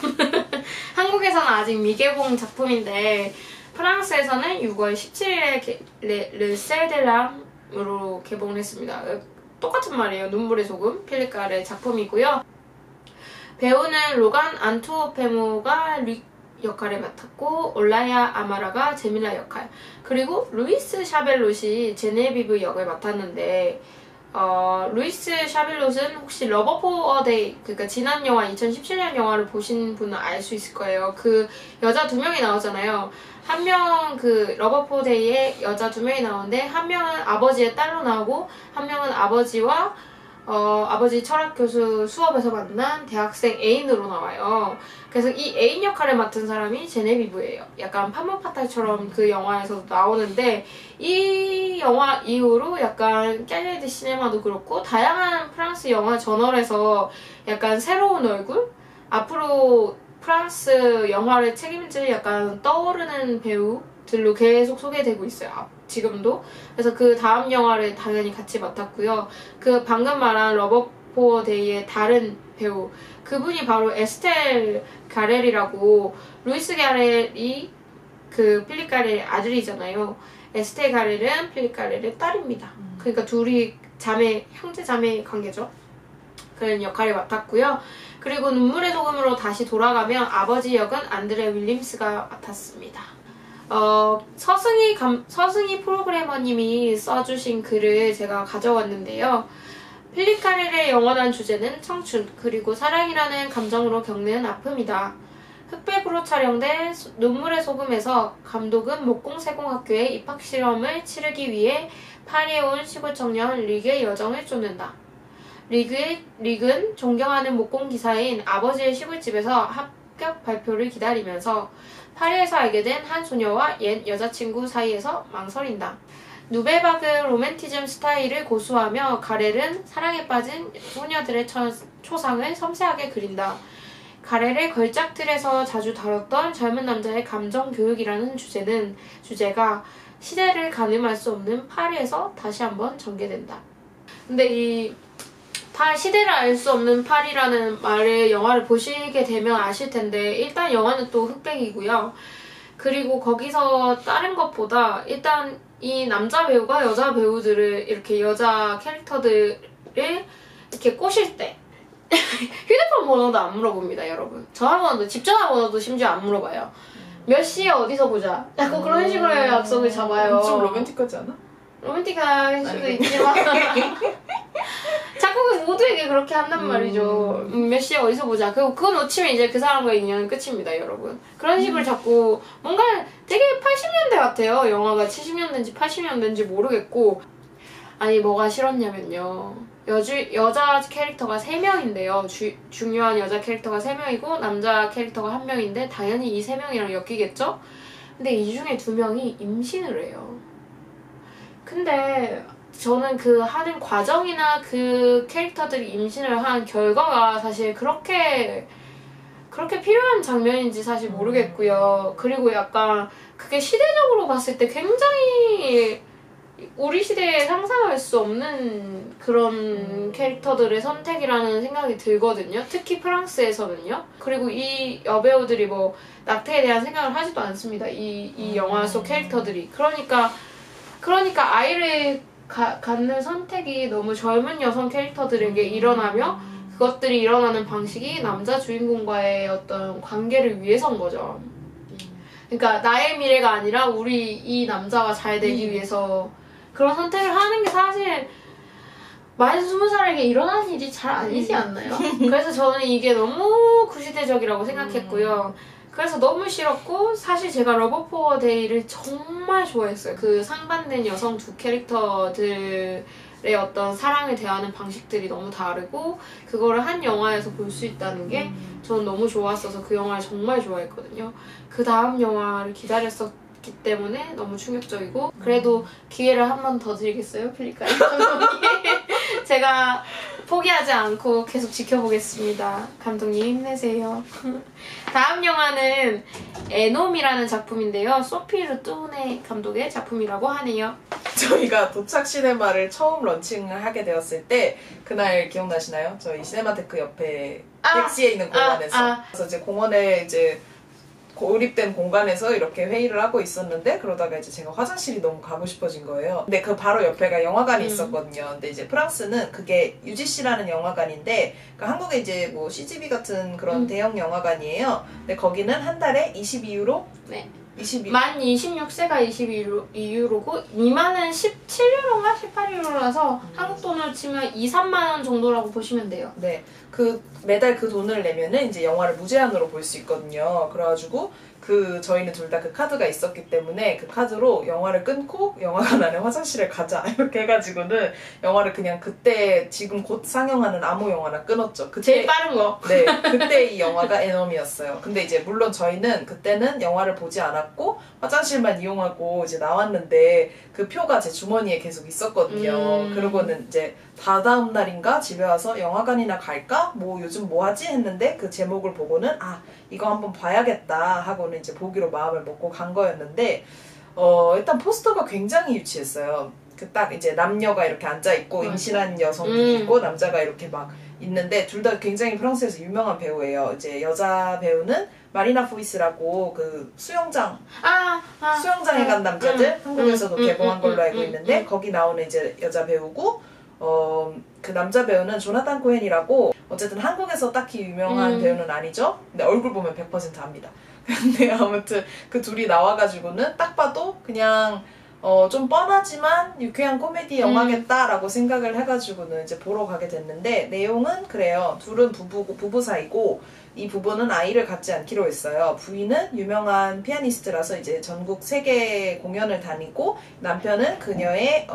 Speaker 1: 한국에서는 아직 미개봉 작품인데 프랑스에서는 6월 17일에 르셀데람으로 개봉을 했습니다. 똑같은 말이에요. 눈물의 소금, 필립 가렐 작품이고요. 배우는 로간 안투오페모가 릭 역할을 맡았고 올라야 아마라가 제밀라 역할, 그리고 루이스 샤벨롯이 제네비브 역을 맡았는데 루이스 샤벨롯은 혹시 러버 포어 데이, 그러니까 지난 영화 2017년 영화를 보신 분은 알 수 있을 거예요. 그 여자 2명이 나오잖아요. 한 명 그 러버 포어 데이에 여자 2명이 나오는데 한 명은 아버지의 딸로 나오고 한 명은 아버지와 아버지 철학 교수 수업에서 만난 대학생 애인으로 나와요. 그래서 이 애인 역할을 맡은 사람이 제네비브예요. 약간 판문파탈처럼 그 영화에서 나오는데 이 영화 이후로 약간 캘리드 시네마도 그렇고 다양한 프랑스 영화 저널에서 약간 새로운 얼굴? 앞으로 프랑스 영화를 책임질 약간 떠오르는 배우들로 계속 소개되고 있어요. 지금도. 그래서 그 다음 영화를 당연히 같이 맡았고요. 그 방금 말한 러버 포어 데이의 다른 배우, 그분이 바로 에스텔 가렐이라고, 루이스 가렐이 그 필립 가렐의 아들이잖아요. 에스텔 가렐은 필립 가렐의 딸입니다. 그러니까 둘이 형제 자매 관계죠. 그런 역할을 맡았고요. 그리고 눈물의 소금으로 다시 돌아가면 아버지 역은 안드레 윌림스가 맡았습니다. 서승희 프로그래머님이 써주신 글을 제가 가져왔는데요. 필립 가렐의 영원한 주제는 청춘, 그리고 사랑이라는 감정으로 겪는 아픔이다. 흑백으로 촬영된 눈물의 소금에서 감독은 목공세공학교에 입학시험을 치르기 위해 파리에 온 시골 청년 릭의 여정을 쫓는다. 릭은 존경하는 목공기사인 아버지의 시골집에서 합격 발표를 기다리면서 파리에서 알게 된 한 소녀와 옛 여자친구 사이에서 망설인다. 누베바그 로맨티즘 스타일을 고수하며 가렐은 사랑에 빠진 소녀들의 초상을 섬세하게 그린다. 가렐의 걸작들에서 자주 다뤘던 젊은 남자의 감정 교육이라는 주제가 시대를 가늠할 수 없는 파리에서 다시 한번 전개된다. 근데 이 시대를 알 수 없는 파리라는 말을 영화를 보시게 되면 아실 텐데, 일단 영화는 또 흑백이고요. 그리고 거기서 다른 것보다 일단 이 남자 배우가 여자 배우들을 이렇게 여자 캐릭터들을 이렇게 꼬실 때 휴대폰 번호도 안 물어봅니다, 여러분. 전화번호도, 집 전화번호도 심지어 안 물어봐요. 몇 시에 어디서 보자. 자꾸 그런 식으로 약속을 잡아요.
Speaker 2: 좀 로맨틱하지 않아?
Speaker 1: 로맨틱할 수도 있지만 자꾸 모두에게 그렇게 한단 말이죠. 몇 시에 어디서 보자. 그리고 그거 놓치면 이제 그 사람과의 인연은 끝입니다, 여러분. 그런 식으로 자꾸 뭔가 되게 80년대 같아요. 영화가 70년대인지 80년대인지 모르겠고. 아니, 뭐가 싫었냐면요. 여자 캐릭터가 3명인데요. 중요한 여자 캐릭터가 3명이고 남자 캐릭터가 1명인데 당연히 이 3명이랑 엮이겠죠? 근데 이 중에 2명이 임신을 해요. 근데 저는 그 하는 과정이나 그 캐릭터들이 임신을 한 결과가 사실 그렇게 필요한 장면인지 사실 모르겠고요. 그리고 약간 그게 시대적으로 봤을 때 굉장히 우리 시대에 상상할 수 없는 그런 캐릭터들의 선택이라는 생각이 들거든요. 특히 프랑스에서는요. 그리고 이 여배우들이 뭐 낙태에 대한 생각을 하지도 않습니다. 이 영화 속 캐릭터들이. 그러니까 아이를 갖는 선택이 너무 젊은 여성 캐릭터들에게 일어나며 그것들이 일어나는 방식이 남자 주인공과의 어떤 관계를 위해서인 거죠. 그러니까 나의 미래가 아니라 우리 이 남자가 잘 되기 위해서 그런 선택을 하는 게 사실 만 20살에게 일어나는 일이 잘 아니지 않나요? 그래서 저는 이게 너무 구시대적이라고 생각했고요. 그래서 너무 싫었고 사실 제가 러브 포어 데이를 정말 좋아했어요. 그 상반된 여성 두 캐릭터들의 어떤 사랑을 대하는 방식들이 너무 다르고 그거를 한 영화에서 볼 수 있다는 게 저는 너무 좋았어서 그 영화를 정말 좋아했거든요. 그 다음 영화를 기다렸었기 때문에 너무 충격적이고 그래도 기회를 한 번 더 드리겠어요? 필리카이 감독님. 제가 포기하지 않고 계속 지켜보겠습니다. 감독님 힘내세요. 다음 영화는 에놈이라는 작품인데요. 소피 루투네 감독의 작품이라고 하네요.
Speaker 2: 저희가 도착 시네마를 처음 런칭을 하게 되었을 때 그날 기억나시나요? 저희 시네마테크 옆에 택시에 있는 공원에서 그래서 이제 공원에 이제 고립된 공간에서 이렇게 회의를 하고 있었는데 그러다가 이제 제가 화장실이 너무 가고 싶어진 거예요. 근데 그 바로 옆에가 영화관이 있었거든요. 근데 이제 프랑스는 그게 UGC라는 영화관인데 그러니까 한국에 이제 뭐 CGV 같은 그런 대형 영화관이에요. 근데 거기는 한 달에 22유로?
Speaker 1: 네. 만 26세가 22유로고 미만은 17유로인가 18유로라서 한국 돈으로 치면 2, 3만 원 정도라고 보시면 돼요.
Speaker 2: 네. 매달 그 돈을 내면은 이제 영화를 무제한으로 볼 수 있거든요. 그래가지고 저희는 둘 다 그 카드가 있었기 때문에 그 카드로 영화를 끊고 영화관 안에 화장실에 가자 이렇게 해가지고는 영화를 그냥 그때 지금 곧 상영하는 아무 영화나 끊었죠.
Speaker 1: 제일 빠른 거.
Speaker 2: 네, 그때 이 영화가 에넘이었어요. 근데 이제 물론 저희는 그때는 영화를 보지 않았고 화장실만 이용하고 이제 나왔는데 그 표가 제 주머니에 계속 있었거든요. 그러고는 이제 다다음 날인가 집에 와서 영화관이나 갈까? 뭐 요즘 뭐 하지? 했는데 그 제목을 보고는 이거 한번 봐야겠다 하고는 이제 보기로 마음을 먹고 간 거였는데 일단 포스터가 굉장히 유치했어요. 그 딱 이제 남녀가 이렇게 앉아있고 임신한 여성이 있고 남자가 이렇게 막 있는데 둘 다 굉장히 프랑스에서 유명한 배우예요. 이제 여자 배우는 마리나 포이스라고 그 수영장에 간 남자들 한국에서도 개봉한 걸로 알고 있는데 거기 나오는 이제 여자 배우고 그 남자 배우는 조나탄 코헨이라고 어쨌든 한국에서 딱히 유명한 배우는 아니죠. 근데 얼굴 보면 100% 압니다. 근데 아무튼 그 둘이 나와가지고는 딱 봐도 그냥 좀 뻔하지만 유쾌한 코미디 영화겠다라고 생각을 해가지고는 이제 보러 가게 됐는데 내용은 그래요. 둘은 부부 사이고 이 부부는 아이를 갖지 않기로 했어요. 부인은 유명한 피아니스트라서 이제 전국 세계 공연을 다니고 남편은 그녀의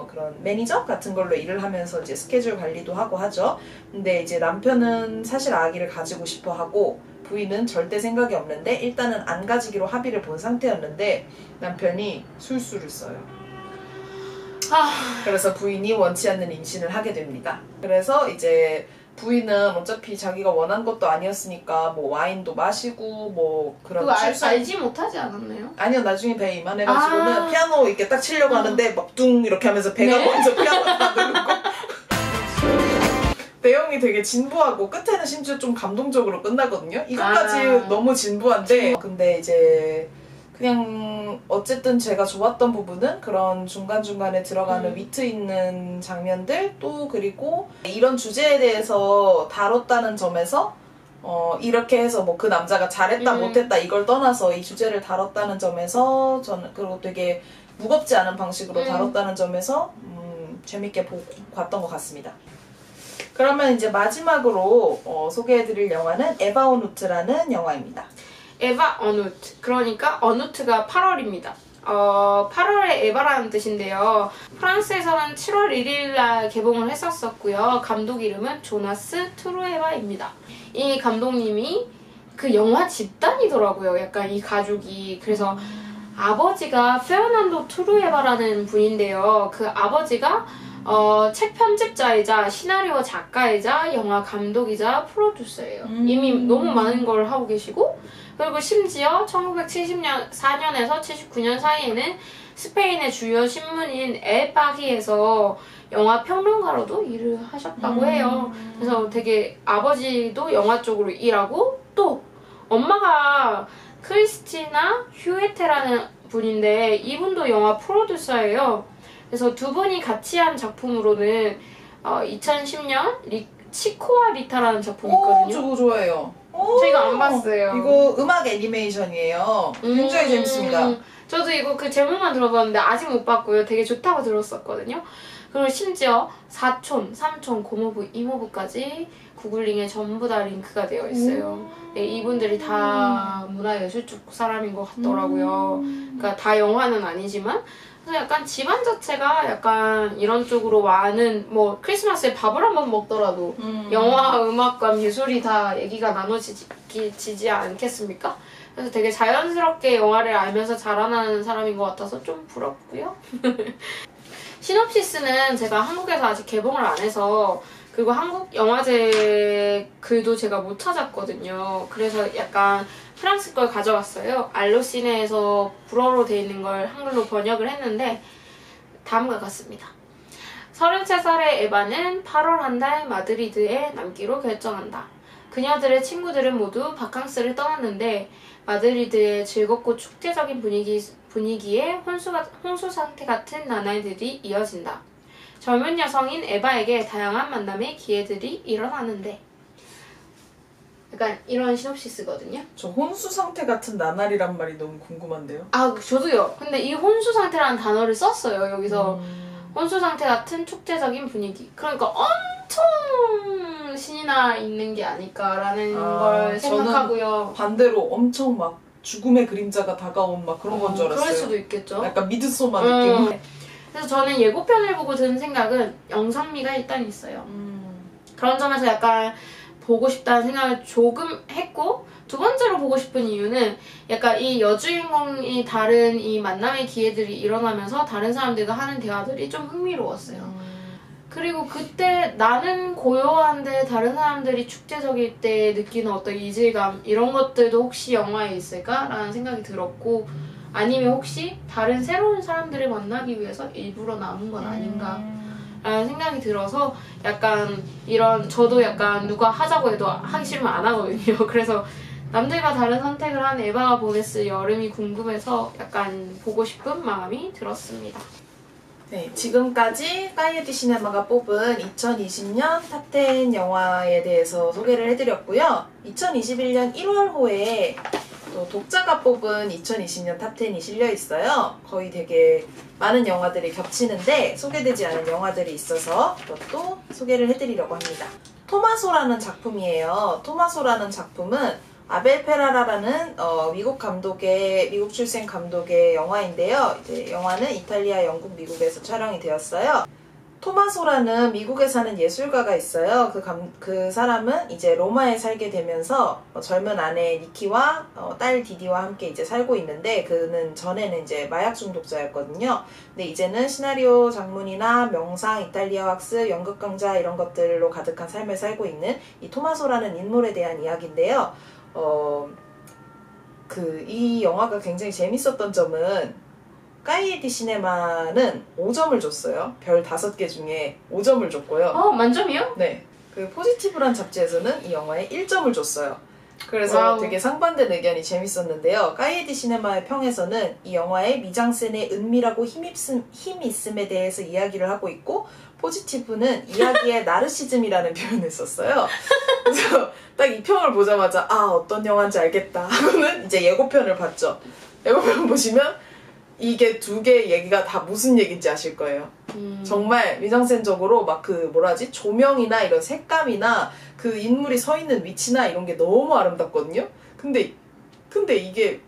Speaker 2: 그런 매니저 같은 걸로 일을 하면서 이제 스케줄 관리도 하고 하죠. 근데 이제 남편은 사실 아기를 가지고 싶어 하고 부인은 절대 생각이 없는데 일단은 안 가지기로 합의를 본 상태였는데 남편이 술수를 써요. 그래서 부인이 원치 않는 임신을 하게 됩니다. 그래서 이제 부인은 어차피 자기가 원한 것도 아니었으니까 뭐 와인도 마시고 뭐 그런
Speaker 1: 그거 알지 못하지 않았나요?
Speaker 2: 아니요, 나중에 배에 이만해가지고는 피아노 이렇게 딱 치려고 하는데 막 둥 이렇게 하면서 배가 먼저 피아노 다 누르고 내용이 되게 진부하고 끝에는 심지어 좀 감동적으로 끝나거든요. 이것까지 너무 진부한데 근데 이제 그냥 어쨌든 제가 좋았던 부분은 그런 중간중간에 들어가는 위트 있는 장면들 또 그리고 이런 주제에 대해서 다뤘다는 점에서 이렇게 해서 뭐 그 남자가 잘했다 못했다 이걸 떠나서 이 주제를 다뤘다는 점에서 저는 그리고 되게 무겁지 않은 방식으로 다뤘다는 점에서 재밌게 봤던 것 같습니다. 그러면 이제 마지막으로 소개해드릴 영화는 에바 어누트라는 영화입니다.
Speaker 1: 에바 어누트. 그러니까 어누트가 8월입니다. 8월에 에바라는 뜻인데요. 프랑스에서는 7월 1일날 개봉을 했었고요. 감독 이름은 조나스 트루에바입니다. 이 감독님이 그 영화 집단이더라고요. 약간 이 가족이. 그래서 아버지가 페르난도 트루에바라는 분인데요. 그 아버지가 책 편집자이자 시나리오 작가이자 영화 감독이자 프로듀서예요. 이미 너무 많은 걸 하고 계시고 그리고 심지어 1974년에서 79년 사이에는 스페인의 주요 신문인 엘 파리에서 영화 평론가로도 일을 하셨다고 해요. 그래서 되게 아버지도 영화 쪽으로 일하고 또 엄마가 크리스티나 휴에테라는 분인데 이분도 영화 프로듀서예요. 그래서 두 분이 같이 한 작품으로는 2010년 치코와 리타라는 작품이 있거든요.
Speaker 2: 저거 좋아해요.
Speaker 1: 저 이거 안 봤어요.
Speaker 2: 이거 음악 애니메이션이에요. 굉장히 재밌습니다.
Speaker 1: 저도 이거 그 제목만 들어봤는데 아직 못 봤고요. 되게 좋다고 들었었거든요. 그리고 심지어 사촌, 삼촌, 고모부, 이모부까지 구글링에 전부 다 링크가 되어 있어요. 네, 이분들이 다 문화예술 쪽 사람인 것 같더라고요. 그러니까 다 영화는 아니지만 그래서 약간 집안 자체가 약간 이런 쪽으로 많은 뭐 크리스마스에 밥을 한번 먹더라도 영화, 음악과 미술이 다 얘기가 나눠지지 않겠습니까? 그래서 되게 자연스럽게 영화를 알면서 자라나는 사람인 것 같아서 좀 부럽고요. 시놉시스는 제가 한국에서 아직 개봉을 안 해서 그리고 한국 영화제 글도 제가 못 찾았거든요. 그래서 약간 프랑스 걸 가져왔어요. 알로시네에서 불어로 돼 있는 걸 한글로 번역을 했는데 다음과 같습니다. 33살의 에바는 8월 한 달 마드리드에 남기로 결정한다. 그녀들의 친구들은 모두 바캉스를 떠났는데 마드리드의 즐겁고 축제적인 분위기에 혼수 상태 같은 나날들이 이어진다. 젊은 여성인 에바에게 다양한 만남의 기회들이 일어나는데 약간 이런 시놉시스거든요.
Speaker 2: 저 혼수 상태 같은 나날이란 말이 너무 궁금한데요.
Speaker 1: 아, 저도요. 근데 이 혼수 상태라는 단어를 썼어요. 여기서 혼수 상태 같은 축제적인 분위기. 그러니까 엄청 신이 나 있는 게 아닐까라는 걸 생각하고요.
Speaker 2: 반대로 엄청 막 죽음의 그림자가 다가온 막 그런 건 줄 알았어요.
Speaker 1: 그럴 수도 있겠죠.
Speaker 2: 약간 미드소마 느낌.
Speaker 1: 그래서 저는 예고편을 보고 든 생각은 영상미가 일단 있어요. 그런 점에서 약간 보고 싶다는 생각을 조금 했고 두 번째로 보고 싶은 이유는 약간 이 여주인공이 다른 이 만남의 기회들이 일어나면서 다른 사람들과 하는 대화들이 좀 흥미로웠어요. 그리고 그때 나는 고요한데 다른 사람들이 축제적일 때 느끼는 어떤 이질감 이런 것들도 혹시 영화에 있을까라는 생각이 들었고 아니면 혹시 다른 새로운 사람들을 만나기 위해서 일부러 남은 건 아닌가 라는 생각이 들어서 약간 이런 저도 약간 누가 하자고 해도 하기 싫으면 안 하거든요. 그래서 남들과 다른 선택을 한 에바가 보냈을 여름이 궁금해서 약간 보고 싶은 마음이 들었습니다.
Speaker 2: 네, 지금까지 까이에디 시네마가 뽑은 2020년 탑10 영화에 대해서 소개를 해드렸고요. 2021년 1월호에 또 독자가 뽑은 2020년 탑10이 실려있어요. 거의 되게 많은 영화들이 겹치는데 소개되지 않은 영화들이 있어서 또 소개를 해드리려고 합니다. 토마소라는 작품이에요. 토마소라는 작품은 아벨 페라라라는 미국 출생 감독의 영화인데요. 이제 영화는 이탈리아, 영국, 미국에서 촬영이 되었어요. 토마소라는 미국에 사는 예술가가 있어요. 그 사람은 이제 로마에 살게 되면서 젊은 아내 니키와 딸 디디와 함께 이제 살고 있는데 그는 전에는 이제 마약 중독자였거든요. 근데 이제는 시나리오 장문이나 명상, 이탈리아 왁스, 연극 강좌 이런 것들로 가득한 삶을 살고 있는 이 토마소라는 인물에 대한 이야기인데요. 이 영화가 굉장히 재밌었던 점은 까이에디 시네마는 5점을 줬어요. 별 5개 중에 5점을 줬고요.
Speaker 1: 만점이요?
Speaker 2: 네. 그 포지티브란 잡지에서는 이 영화에 1점을 줬어요. 그래서
Speaker 1: 와우.
Speaker 2: 되게 상반된 의견이 재밌었는데요. 까이에디 시네마의 평에서는 이 영화의 미장센의 은밀하고 힘있음에 대해서 이야기를 하고 있고 포지티브는 이야기의 나르시즘이라는 표현을 썼어요. 그래서 딱 이 평을 보자마자 어떤 영화인지 알겠다 하고는 이제 예고편을 봤죠. 예고편 보시면 이게 두 개의 얘기가 다 무슨 얘기인지 아실 거예요. 정말 미장센적으로 막 조명이나 이런 색감이나 그 인물이 서 있는 위치나 이런 게 너무 아름답거든요. 근데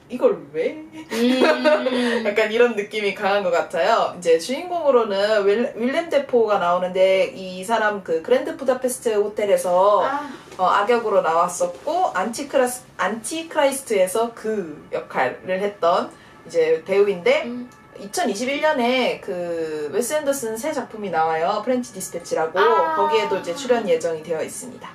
Speaker 2: 이걸 왜? 약간 이런 느낌이 강한 것 같아요. 이제 주인공으로는 윌렘 데포가 나오는데 이 사람 그 그랜드 부다페스트 호텔에서 악역으로 나왔었고 안티크라이스트에서 그 역할을 했던 이제 배우인데 2021년에 그 웨스 앤더슨 새 작품이 나와요. 프렌치 디스패치라고. 거기에도 이제 출연 예정이 되어 있습니다.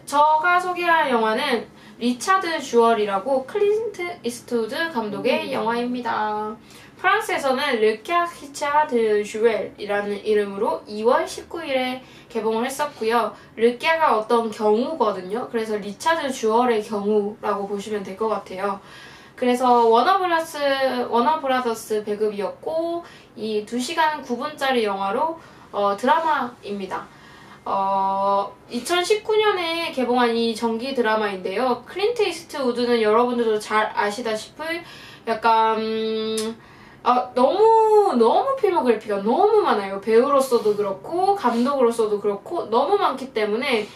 Speaker 1: 제가 소개할 영화는 리차드 주얼이라고 클린트 이스트우드 감독의 영화입니다. 프랑스에서는 르캬 히차드 주얼이라는 이름으로 2월 19일에 개봉을 했었고요. 르캬가 어떤 경우거든요. 그래서 리차드 주얼의 경우라고 보시면 될 것 같아요. 그래서 워너브라더스 배급이었고 이 2시간 9분짜리 영화로 드라마입니다. 2019년에 개봉한 이 전기 드라마인데요. 클린트 이스트우드는 여러분들도 잘 아시다시피 약간 너무 필모그래피가 너무 많아요. 배우로서도 그렇고 감독으로서도 그렇고 너무 많기 때문에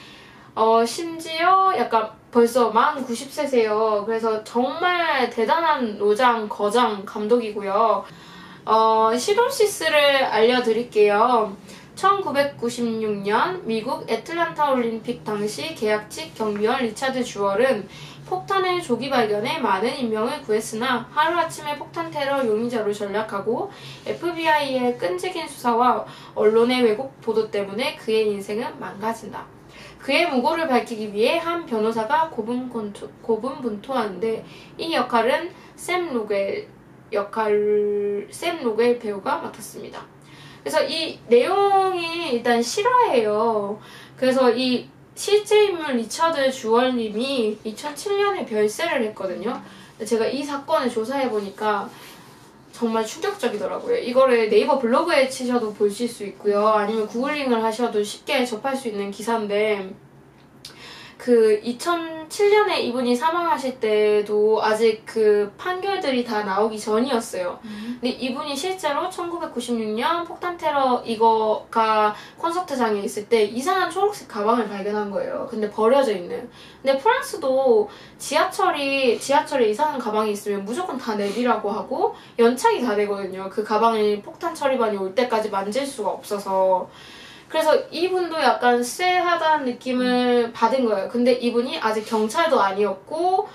Speaker 1: 심지어 약간 벌써 만 90세세요. 그래서 정말 대단한 노장, 거장 감독이고요. 시놉시스를 알려드릴게요. 1996년 미국 애틀란타 올림픽 당시 계약직 경비원 리차드 주얼은 폭탄의 조기 발견에 많은 인명을 구했으나 하루아침에 폭탄 테러 용의자로 전락하고 FBI의 끈질긴 수사와 언론의 왜곡 보도 때문에 그의 인생은 망가진다. 그의 무고를 밝히기 위해 한 변호사가 고분분투하는데 이 역할은 샘 로겔 배우가 맡았습니다. 그래서 이 내용이 일단 실화예요. 그래서 이 실제 인물 리처드 주얼님이 2007년에 별세를 했거든요. 제가 이 사건을 조사해보니까 정말 충격적이더라고요. 이거를 네이버 블로그에 치셔도 보실 수 있고요. 아니면 구글링을 하셔도 쉽게 접할 수 있는 기사인데 그 2007년에 이분이 사망하실 때도 아직 그 판결들이 다 나오기 전이었어요. 근데 이분이 실제로 1996년 폭탄 테러 이거가 콘서트장에 있을 때 이상한 초록색 가방을 발견한 거예요. 근데 버려져 있는. 근데 프랑스도 지하철에 이상한 가방이 있으면 무조건 다 내비라고 하고 연착이 다 되거든요. 그 가방이 폭탄 처리반이 올 때까지 만질 수가 없어서. 그래서 이분도 약간 쎄하다는 느낌을 받은 거예요. 근데 이분이 아직 경찰도 아니었고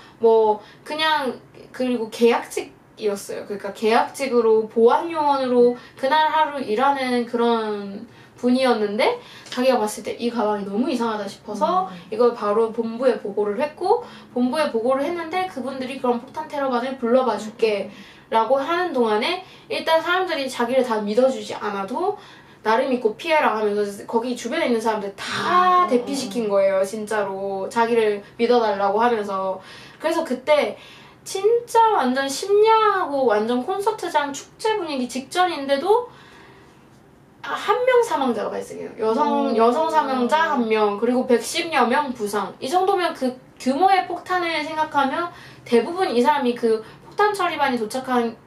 Speaker 1: 그냥 그리고 계약직이었어요. 그러니까 계약직으로 보안요원으로 그날 하루 일하는 그런 분이었는데 자기가 봤을 때 이 가방이 너무 이상하다 싶어서 이걸 바로 본부에 보고를 했고 본부에 보고를 했는데 그분들이 그럼 폭탄 테러반을 불러봐 줄게 라고 하는 동안에 일단 사람들이 자기를 다 믿어주지 않아도 나를 믿고 피해라 하면서 거기 주변에 있는 사람들 다 대피시킨 거예요. 진짜로 자기를 믿어달라고 하면서. 그래서 그때 진짜 완전 심야하고 완전 콘서트장 축제 분위기 직전인데도 한 명 사망자가 발생해요. 여성 사망자 1명, 그리고 110여 명 부상. 이 정도면 그 규모의 폭탄을 생각하면 대부분 이 사람이 그 폭탄 처리반이 도착한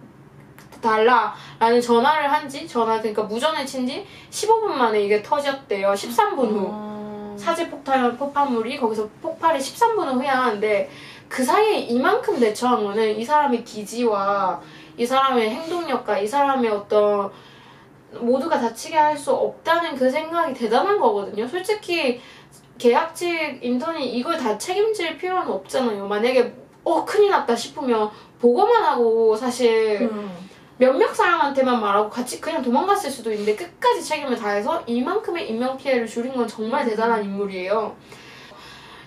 Speaker 1: 달라라는 전화를 그러니까 무전을 친 지 15분 만에 이게 터졌대요. 13분 후. 사제 폭발물이 거기서 폭발이 13분 후에 하는데 그 사이에 이만큼 대처한 거는 이 사람의 기지와 이 사람의 행동력과 이 사람의 어떤 모두가 다치게 할 수 없다는 그 생각이 대단한 거거든요. 솔직히 계약직 인턴이 이걸 다 책임질 필요는 없잖아요. 만약에 큰일 났다 싶으면 보고만 하고 사실 몇몇 사람한테만 말하고 같이 그냥 도망갔을 수도 있는데 끝까지 책임을 다해서 이만큼의 인명피해를 줄인 건 정말 대단한 인물이에요.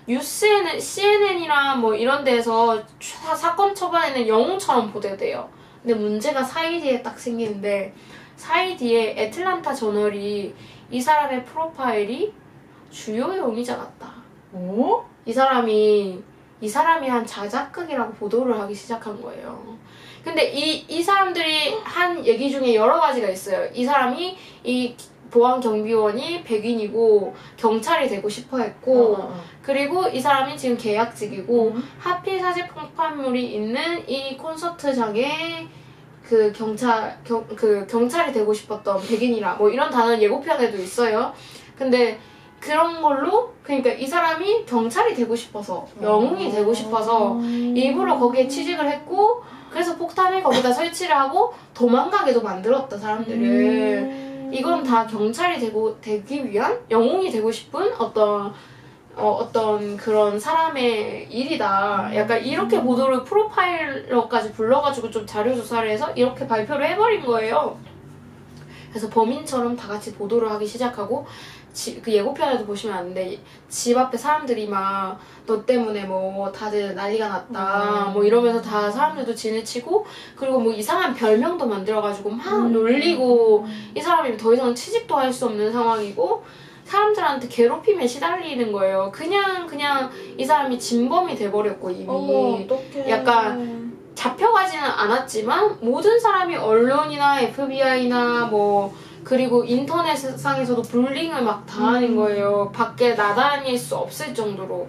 Speaker 1: CNN이랑 이런 데에서 사건 초반에는 영웅처럼 보도돼요. 근데 문제가 사이디에 딱 생기는데 사이디에 애틀란타 저널이 이 사람의 프로파일이 주요 용의자 같다. 이 사람이 한 자작극이라고 보도를 하기 시작한 거예요. 근데 이 사람들이 한 얘기 중에 여러 가지가 있어요. 이 사람이 이 보안 경비원이 백인이고 경찰이 되고 싶어 했고 그리고 이 사람이 지금 계약직이고 하필 사제 폭발물이 있는 이 콘서트장에 그 경찰이 되고 싶었던 백인이라 이런 단어는 예고편에도 있어요. 근데 그런 걸로 그러니까 이 사람이 경찰이 되고 싶어서 영웅이 되고 싶어서 일부러 거기에 취직을 했고 그래서 폭탄을 거기다 설치를 하고 도망가게도 만들었다 사람들을. 이건 다 경찰이 되기 위한 영웅이 되고 싶은 어떤 그런 사람의 일이다. 약간 이렇게 보도를 프로파일러까지 불러가지고 좀 자료 조사를 해서 이렇게 발표를 해버린 거예요. 그래서 범인처럼 다 같이 보도를 하기 시작하고 그 예고편에도 보시면 아는데 집 앞에 사람들이 막 너 때문에 다들 난리가 났다 이러면서 다 사람들도 지내치고 그리고 이상한 별명도 만들어가지고 막 놀리고 이 사람이 더 이상 취직도 할 수 없는 상황이고 사람들한테 괴롭힘에 시달리는 거예요. 그냥 이 사람이 진범이 돼버렸고 이미 약간 잡혀가지는 않았지만 모든 사람이 언론이나 FBI나 그리고 인터넷상에서도 불링을 막 당하는 거예요. 밖에 나다닐 수 없을 정도로.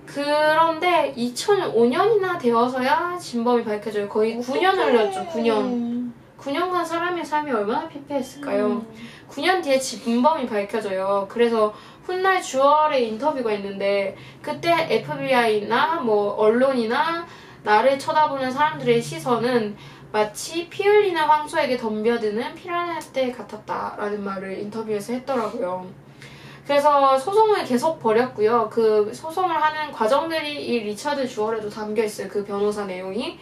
Speaker 1: 그런데 2005년이나 되어서야 진범이 밝혀져요. 거의 9년 흘렸죠. 9년. 9년간 사람의 삶이 얼마나 피폐했을까요? 9년 뒤에 진범이 밝혀져요. 그래서 훗날 주얼의 인터뷰가 있는데 그때 FBI나 뭐 언론이나 나를 쳐다보는 사람들의 시선은 마치 피 흘리는 황소에게 덤벼드는 피라냐 떼 같았다라는 말을 인터뷰에서 했더라고요. 그래서 소송을 계속 벌였고요. 그 소송을 하는 과정들이 이 리처드 주얼에도 담겨있어요. 그 변호사 내용이.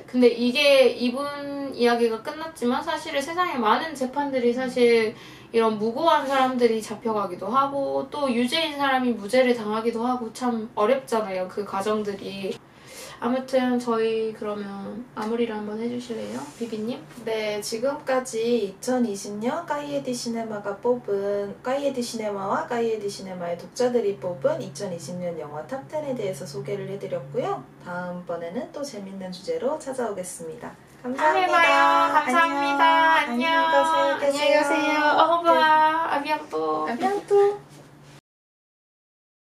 Speaker 1: 근데 이게 이분 이야기가 끝났지만 사실은 세상에 많은 재판들이 사실 이런 무고한 사람들이 잡혀가기도 하고 또 유죄인 사람이 무죄를 당하기도 하고 참 어렵잖아요. 그 과정들이. 아무튼 저희 그러면 마무리를 한번 해주실래요? 비비님?
Speaker 2: 네, 지금까지 2020년 까이에디 시네마와 까이에디 시네마의 독자들이 뽑은 2020년 영화 탑10에 대해서 소개를 해드렸고요. 다음번에는 또 재밌는 주제로 찾아오겠습니다. 감사합니다.
Speaker 1: 다음에 봐요. 감사합니다. 안녕.
Speaker 2: 안녕히 가세요.
Speaker 1: 안녕히 가세요. 어허바. 아비앙또.
Speaker 2: 아비앙또.